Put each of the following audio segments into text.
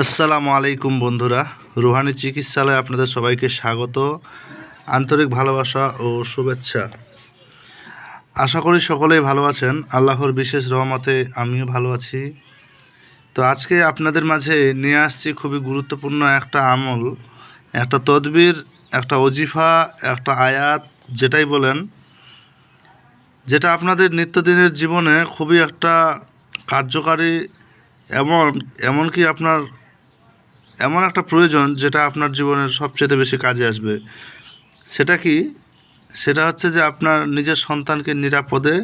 আসসালামু আলাইকুম বন্ধুরা, রুহানি চিকিৎসালয়ে আপনাদের সবাইকে স্বাগত, আন্তরিক ভালোবাসা ও শুভেচ্ছা। আশা করি সকলেই ভালো আছেন। আল্লাহর বিশেষ রহমতে আমিও ভালো আছি। তো আজকে আপনাদের মাঝে নিয়ে আসছি খুবই গুরুত্বপূর্ণ একটা আমল, একটা তদবির, একটা ওজিফা, একটা আয়াত, যেটাই বলেন, যেটা আপনাদের নিত্যদিনের জীবনে খুবই একটা কার্যকারী, এমনকি আপনার এমন একটা প্রয়োজন যেটা আপনার জীবনের সবচেয়ে বেশি কাজে আসবে। সেটা কি? সেটা হচ্ছে যে আপনার নিজের সন্তানকে নিরাপদে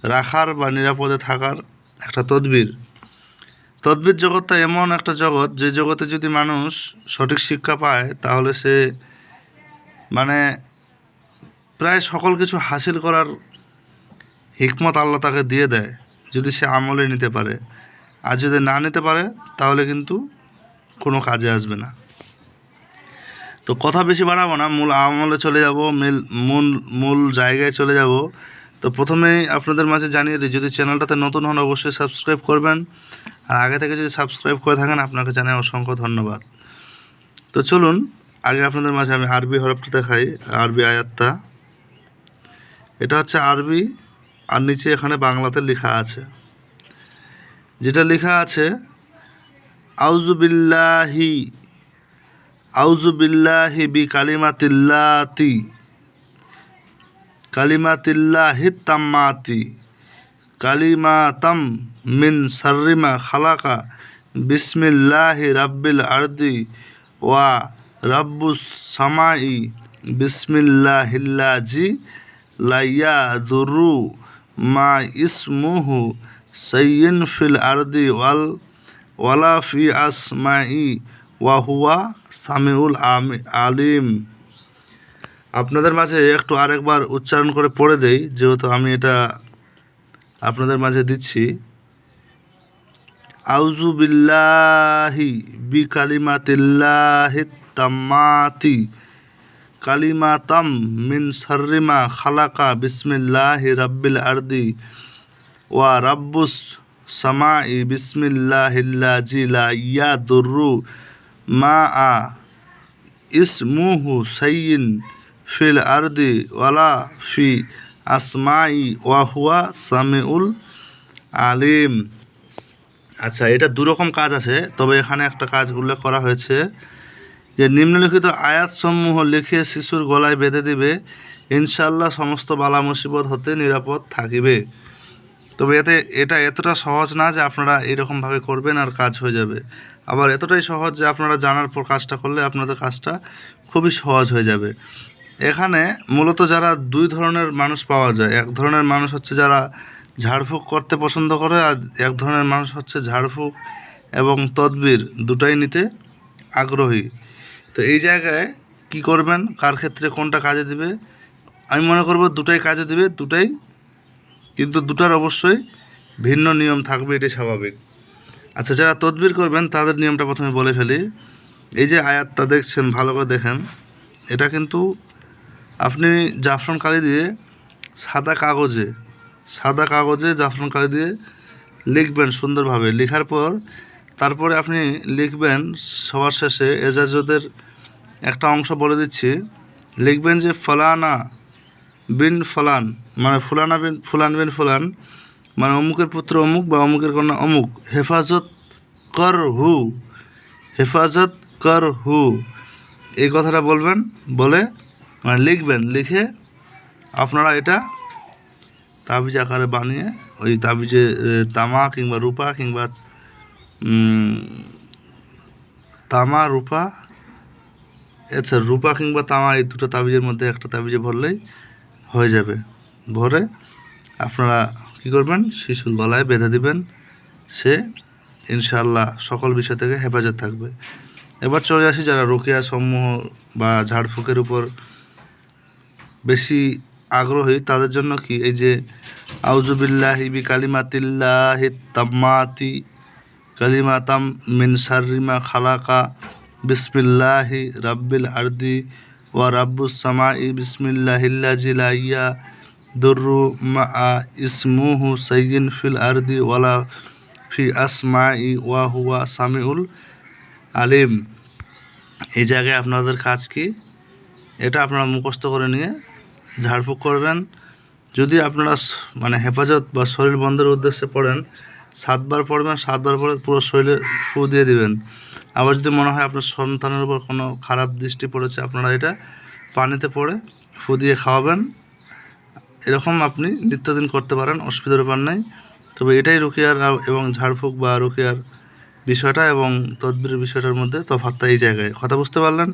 রাখার বা নিরাপদে থাকার একটা তদবির। তদবির জগৎটা এমন একটা জগৎ, যে জগতে যদি মানুষ সঠিক শিক্ষা পায় তাহলে সে মানে প্রায় সকল কিছু হাসিল করার হিকমত আল্লাহ তাকে দিয়ে দেয়, যদি সে আমলে নিতে পারে। আর যদি না নিতে পারে তাহলে কিন্তু কোনো কাজে আসবে না। তো কথা বেশি বাড়াবো না, মূল আমলে চলে যাব, মূল জায়গায় চলে যাব। তো প্রথমেই আপনাদের মাঝে জানিয়ে দিই, যদি চ্যানেলটাতে নতুন হন অবশ্যই সাবস্ক্রাইব করবেন, আর আগে থেকে যদি সাবস্ক্রাইব করে থাকেন আপনাকে জানাই অসংখ্য ধন্যবাদ। তো চলুন আগে আপনাদের মাঝে আমি আরবি হরফটা দেখাই, আরবি আয়াতটা। এটা হচ্ছে আরবি, আর নিচে এখানে বাংলাতে লেখা আছে। যেটা লেখা আছে, আউযু বিল্লাহি কালিমাতিল্লাহিত তাম্মাতি কালিমাতাম মিন শাররিমা খালাকা বিসমিল্লাহি রাব্বিল আরদি ওয়া রাব্বুস সামাই বিসমিল্লাহিল্লাজি লা ইয়াদুরু মা ইসমুহু শাইয়্যুন ফিল আরদি ওয়ালা ফি আসমাই ওয়া হুয়া সামিউল আলিম। আপনাদের মাঝে একটু আরেকবার উচ্চারণ করে পড়ে দেই, যেহেতু আমি এটা আপনাদের মাঝে দিচ্ছি। আউযু বিল্লাহি বিকালিমাতিল্লাহিত তাম্মাতি কালিমাতাম মিন শাররিমা খালাকা বিসমিল্লাহি রাব্বিল আরদি ওয়া রাব্বুস সামাই বিসমিল্লাহিল্লাজি লা ইয়াদুরু মা ইসমুহু শাইয়্যুন ফিল আরদি ওয়ালা ফি আসমাই ওয়া হুয়া সামিউল আলিম। আচ্ছা, এটা দুরকম কাজ আছে, তবে এখানে একটা কাজ উল্লেখ করা হয়েছে যে নিম্নলিখিত আয়াতসমূহ লিখে শিশুর গলায় বেঁধে দিবে, ইনশাআল্লাহ সমস্ত বালা মুসিবত হতে নিরাপদ থাকিবে। তবে এটা এতটা সহজ না যে আপনারা এরকমভাবে করবেন আর কাজ হয়ে যাবে। আবার এতটাই সহজ যে আপনারা জানার পর কাজটা করলে আপনাদের কাজটা খুবই সহজ হয়ে যাবে। এখানে মূলত যারা দুই ধরনের মানুষ পাওয়া যায়, এক ধরনের মানুষ হচ্ছে যারা ঝাড়ফুঁক করতে পছন্দ করে, আর এক ধরনের মানুষ হচ্ছে ঝাড়ফুঁক এবং তদবির দুটাই নিতে আগ্রহী। তো এই জায়গায় কি করবেন, কার ক্ষেত্রে কোনটা কাজে দিবে, আমি মনে করব দুটাই কাজে দিবে, দুটাই, কিন্তু দুটার অবশ্যই ভিন্ন নিয়ম থাকবে, এটাই স্বাভাবিক। আচ্ছা, যারা তদবির করবেন তাদের নিয়মটা প্রথমে বলে ফেলি। এই যে আয়াতটা দেখছেন, ভালো করে দেখেন, এটা কিন্তু আপনি জাফরান কালি দিয়ে সাদা কাগজে জাফরান কালি দিয়ে লিখবেন সুন্দরভাবে। লেখার পর তারপরে আপনি লিখবেন সবার শেষে এজাজতের একটা অংশ বলে দিচ্ছি, লিখবেন যে ফলানা বিন ফলান, মানে ফুলান বিন ফুলান, মানে অমুকের পুত্র অমুক বা অমুকের কন্যা অমুক, হেফাজত কর হু, এই কথাটা বলবেন, বলে মানে লিখবেন। লিখে আপনারা এটা তাবিজ আকারে বানিয়ে ওই তাবিজে তামা কিংবা রূপা কিংবা রূপা কিংবা তামা, এই দুটো তাবিজের মধ্যে একটা তাবিজে ভরলেই হয়ে যাবে। ভরে আপনারা কী করবেন, শিশুর গলায় বেঁধে দিবেন, সে ইনশাআল্লাহ সকল বিষয় থেকে হেফাজত থাকবে। এবার চলে আসি যারা রুকিয়া সমূহ বা ঝাড়ফুঁকের উপর বেশি আগ্রহী, তাদের জন্য কি, এই যে আউযু বিল্লাহি বিকালিমাতিল্লাহিত তাম্মাতি কালিমাতাম মিন শাররিমা খালাকা বিসমিল্লাহি রাব্বিল আরদি ওয়া রাব্বুস সামাই বিসমিল্লাহিল্লাজি লা ইয়াদুরু মা ইসমুহু শাইয়্যুন ফিল আরদি ওয়ালা ফি আসমাই ওয়া হুয়া সামিউল আলিম। এই জায়গায় আপনাদের কাজ কি, এটা আপনারা মুখস্থ করে নিয়ে ঝাড়ফুঁক করবেন। যদি আপনারা মানে হেফাজত বা শরীর বন্ধের উদ্দেশ্যে পড়েন 7 বার পড়বেন, 7 বার পরে পুরো শরীরে ফু দিয়ে দিবেন। আবার যদি মনে হয় আপনার সন্তানের উপর কোনো খারাপ দৃষ্টি পড়েছে, আপনারা এটা পানিতে পড়ে ফু দিয়ে খাওয়াবেন। এরকম আপনি নিত্যদিন করতে পারেন, অসুবিধার ব্যাপার নাই। তবে এটাই রুকিয়ার এবং ঝাড়ফুঁক বা রুকিয়ার বিষয়টা এবং তদবিরের বিষয়টার মধ্যে তফাৎটা এই জায়গায়। কথা বুঝতে পারলেন?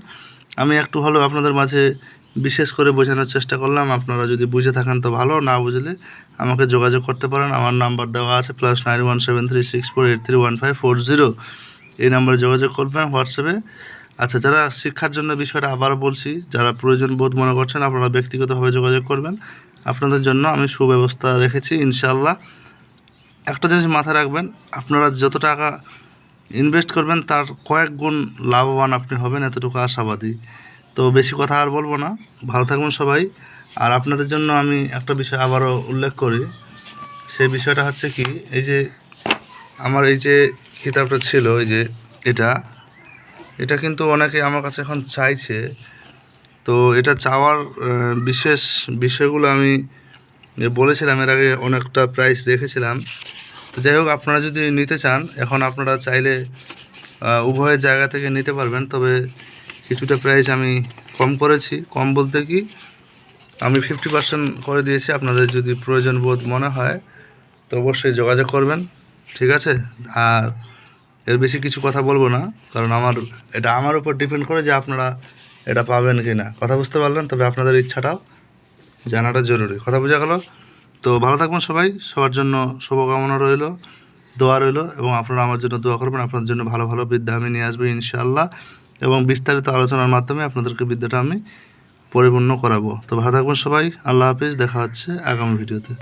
আমি একটু হলেও আপনাদের মাঝে বিশেষ করে বোঝানোর চেষ্টা করলাম। আপনারা যদি বুঝে থাকেন তো ভালো, না বুঝলে আমাকে যোগাযোগ করতে পারেন। আমার নাম্বার দেওয়া আছে +91 7364 831540। এই নাম্বারে যোগাযোগ করবেন হোয়াটসঅ্যাপে। আচ্ছা, যারা শিক্ষার জন্য বিষয়টা আবারও বলছি, যারা প্রয়োজন বোধ মনে করছেন আপনারা ব্যক্তিগতভাবে যোগাযোগ করবেন। আপনাদের জন্য আমি সুব্যবস্থা রেখেছি ইনশাআল্লাহ। একটা জিনিস মাথায় রাখবেন, আপনারা যত টাকা ইনভেস্ট করবেন তার কয়েক গুণ লাভবান আপনি হবেন, এতটুকু আশাবাদী। তো বেশি কথা আর বলবো না, ভালো থাকবেন সবাই। আর আপনাদের জন্য আমি একটা বিষয় আবারও উল্লেখ করি, সেই বিষয়টা হচ্ছে কি, এই যে আমার এই যে কিতাবটা ছিল, এই যে এটা কিন্তু অনেকে আমার কাছে এখন চাইছে। তো এটা চাওয়ার বিশেষ বিষয়গুলো আমি বলেছিলাম এর আগে, অনেকটা প্রাইস রেখেছিলাম। তো যাই হোক, আপনারা যদি নিতে চান এখন আপনারা চাইলে উভয়ের জায়গা থেকে নিতে পারবেন। তবে কিছুটা প্রাইস আমি কম করেছি। কম বলতে কি, আমি 50% করে দিয়েছি। আপনাদের যদি প্রয়োজন বোধ মনে হয় তো অবশ্যই যোগাযোগ করবেন, ঠিক আছে? আর এর বেশি কিছু কথা বলবো না, কারণ এটা আমার উপর ডিপেন্ড করে যে আপনারা এটা পাবেন কি না। কথা বুঝতে পারলেন? তবে আপনাদের ইচ্ছাটাও জানাটা জরুরি। কথা বোঝা গেল? তো ভালো থাকবেন সবাই, সবার জন্য শুভকামনা রইল, দোয়া রইল, এবং আপনারা আমার জন্য দোয়া করবেন। আপনাদের জন্য ভালো ভালো বিদ্যা আমি নিয়ে আসবো ইনশাআল্লাহ, এবং বিস্তারিত আলোচনার মাধ্যমে আপনাদেরকে বিদ্যাটা আমি পরিপূর্ণ করাবো। তো ভালো থাকবেন সবাই, আল্লাহ হাফিজ, দেখা হচ্ছে আগামী ভিডিওতে।